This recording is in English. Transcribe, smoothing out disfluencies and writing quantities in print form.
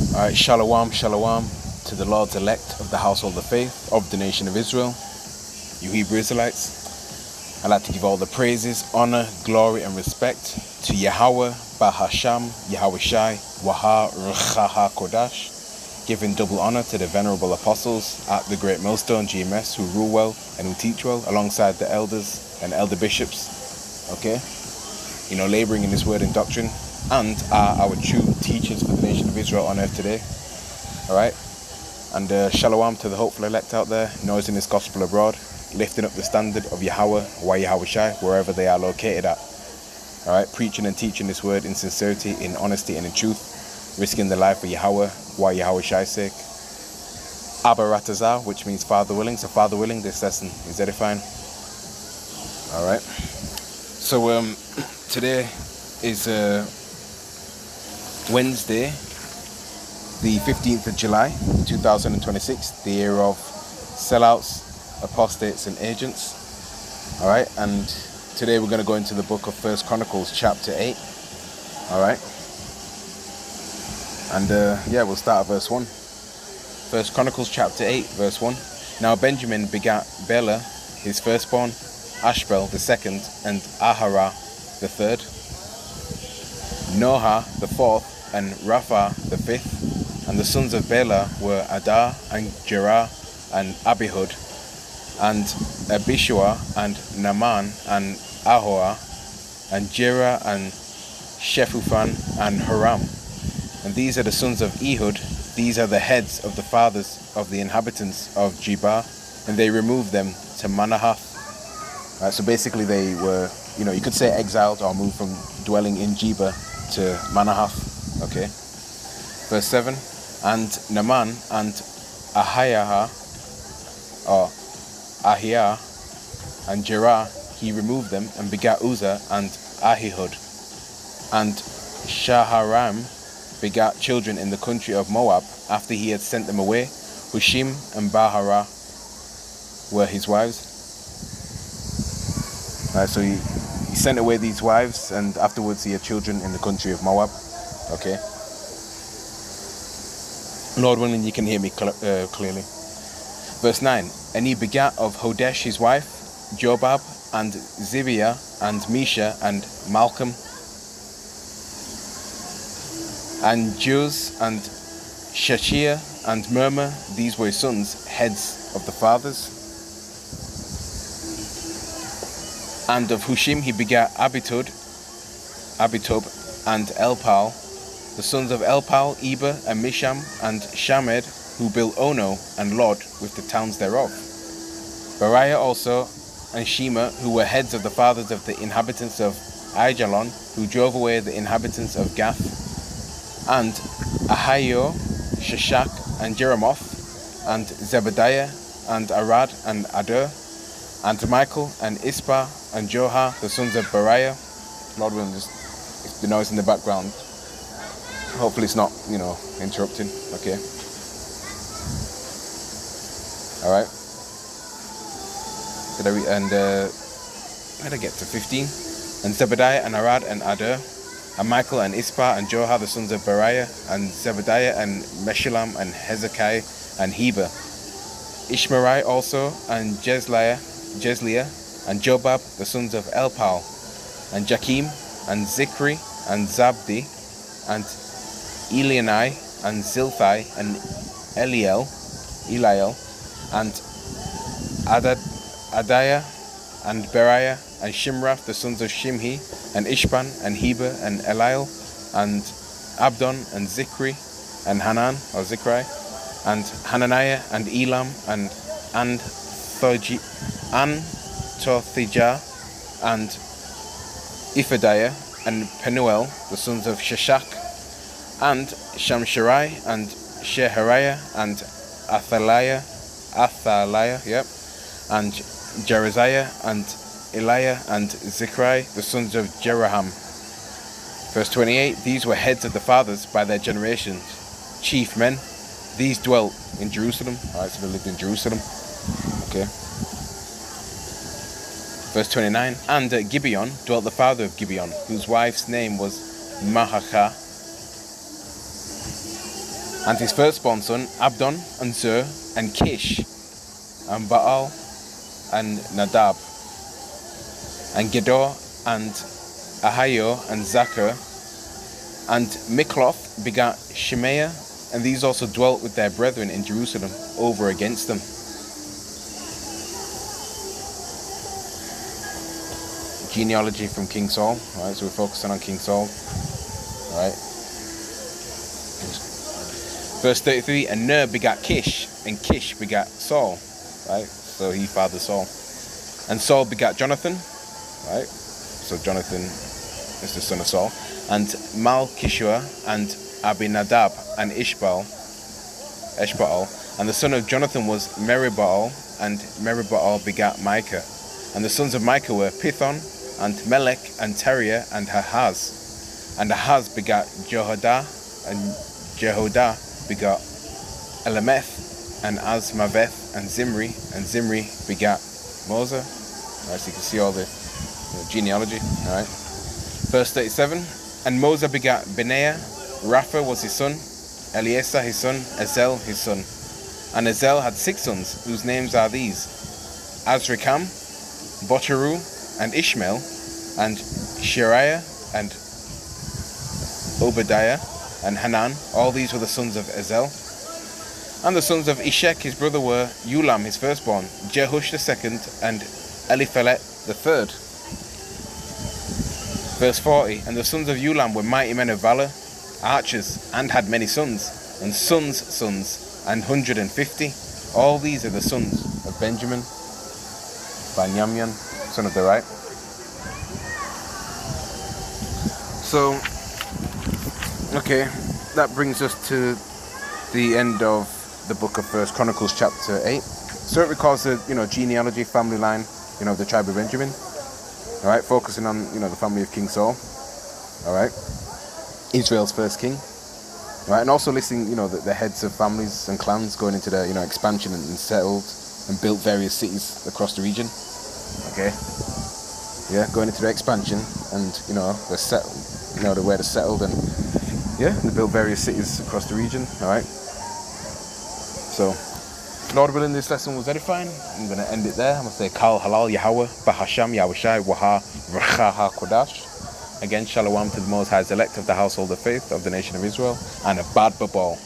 Alright, shalom, shalom to the Lord's elect of the household of faith of the nation of Israel, you Hebrew Israelites. I'd like to give all the praises, honor, glory, and respect to Yahweh, Bahasham, Yahweh Shai, Waha, Ruchaha Kodash, giving double honor to the venerable apostles at the great millstone, GMS, who rule well and who teach well, alongside the elders and elder bishops, okay? Laboring in this word and doctrine, and are our true teachers for the nation of Israel on earth today. Alright, and shalom to the hopeful elect out there, noising this gospel abroad, lifting up the standard of Yahweh, Yahweh Shai, wherever they are located at. Alright, preaching and teaching this word in sincerity, in honesty, and in truth, risking the life for Yahweh, Yahweh Shai's sake. Abba Ratazah, which means Father willing. So Father willing, this lesson is edifying. Alright, so today is Wednesday, the 15th of July, 2026, the year of sellouts, apostates, and agents. Alright, and today we're going to go into the book of First Chronicles, chapter 8. Alright, and we'll start at verse 1. First Chronicles, chapter 8, verse 1. Now Benjamin begat Bela, his firstborn, Ashbel the second, and Ahara the third, Noha the fourth, and Rapha the fifth. And the sons of Bela were Adar, and Jerah, and Abihud, and Abishua, and Naaman, and Ahoah, and Jerah, and Shephufan, and Haram. And these are the sons of Ehud. These are the heads of the fathers of the inhabitants of Jebah, and they removed them to Manahath. So basically they were, you could say exiled or moved from dwelling in Jebah to Manahath. Okay. Verse 7. And Naaman and Ahiah, and Jerah, he removed them and begat Uzzah and Ahihud. And Shaharam begat children in the country of Moab after he had sent them away. Hushim and Bahara were his wives. So he sent away these wives, and afterwards he had children in the country of Moab. Okay. Lord willing, you can hear me clearly. Verse 9. And he begat of Hodesh his wife, Jobab, and Zibiah, and Misha, and Malcolm, and Juz, and Shashir, and Murmur. These were his sons, heads of the fathers. And of Hushim he begat Abitub, and Elpal. The sons of Elpal, Eber, and Misham, and Shamed, who built Ono and Lod with the towns thereof. Bariah also, and Shema, who were heads of the fathers of the inhabitants of Aijalon, who drove away the inhabitants of Gath. And Ahio, Shashak, and Jeremoth, and Zebediah, and Arad, and Adur, and Michael, and Ispah, and Johah, the sons of Bariah. Lord willing, just the noise in the background, hopefully it's not, interrupting. Okay. Alright. Did I read? And where did I get to? 15. And Zebediah, and Arad, and Adur, and Michael, and Ispah, and Johah, the sons of Bariah, and Zebediah, and Meshullam, and Hezekiah, and Heber. Ishmerai also, and Jezliah, and Jobab, the sons of Elpal, and Jakim, and Zikri, and Zabdi, and Elianai, and Zilthai, and Eliel, and Adiah, and Beriah, and Shimrath, the sons of Shimhi, and Ishban, and Heber, and Eliel, and Abdon, and Zikri, and Hanan, or Zikri, and Hananiah, and Elam, and Antothijah, and Iphadiah, and Penuel, the sons of Shashak, and Shamsharai, and Shehariah, and Athaliah, and Jeriziah, and Eliah, and Zikri, the sons of Jeraham. Verse 28. These were heads of the fathers by their generations, chief men. These dwelt in Jerusalem. Alright, so they lived in Jerusalem. Okay. Verse 29. And at Gibeon dwelt the father of Gibeon, whose wife's name was Mahakah. and his firstborn son, Abdon, and Zur, and Kish, and Baal, and Nadab, and Gedor, and Ahio, and Zachar, and Mikloth begat Shemaiah, and these also dwelt with their brethren in Jerusalem over against them. Genealogy from King Saul. Alright, so we're focusing on King Saul. Alright. Verse 33, and Ner begat Kish, and Kish begat Saul. Right, so he fathered Saul. And Saul begat Jonathan. Right, so Jonathan is the son of Saul. And Malchishua, and Abinadab, and Ishbaal. And the son of Jonathan was Meribaal, and Meribaal begat Micah. And the sons of Micah were Pithon, and Melech, and Teriah, and Ahaz. And Ahaz begat Jehodah, and Jehodah begat Elameth, and Azmaveth, and Zimri begat Moza. Alright, so you can see all the genealogy. Alright. Verse 37, and Moza begat Benaiah, Rapha was his son, Eleazar his son, Ezel his son. And Ezel had 6 sons, whose names are these: Azrikam, Bocheru, and Ishmael, and Shariah, and Obadiah, and Hanan. All these were the sons of Ezel. And the sons of Ishek his brother were Ulam his firstborn, Jehush the second, and Eliphelet the third. Verse 40, and the sons of Ulam were mighty men of valor, archers, and had many sons, and sons' sons, and 150. All these are the sons of Benjamin, by Nyamyan, son of the right. So, okay, that brings us to the end of the book of 1 Chronicles chapter 8. So it records the genealogy, family line, of the tribe of Benjamin. Alright, focusing on the family of King Saul. Alright, Israel's first king. Alright, and also listing the heads of families and clans going into their expansion and settled and built various cities across the region. Okay, yeah, going into their expansion and they're settled, where they're settled, and yeah, they built various cities across the region. Alright, so Lord willing, this lesson was edifying. I'm going to end it there. I'm going to say Kal Halal Yahweh Bahasham Yahushai Waha Racha HaKodash. Again, Shalom to the Most High's elect of the household of faith of the nation of Israel, and a bad babal.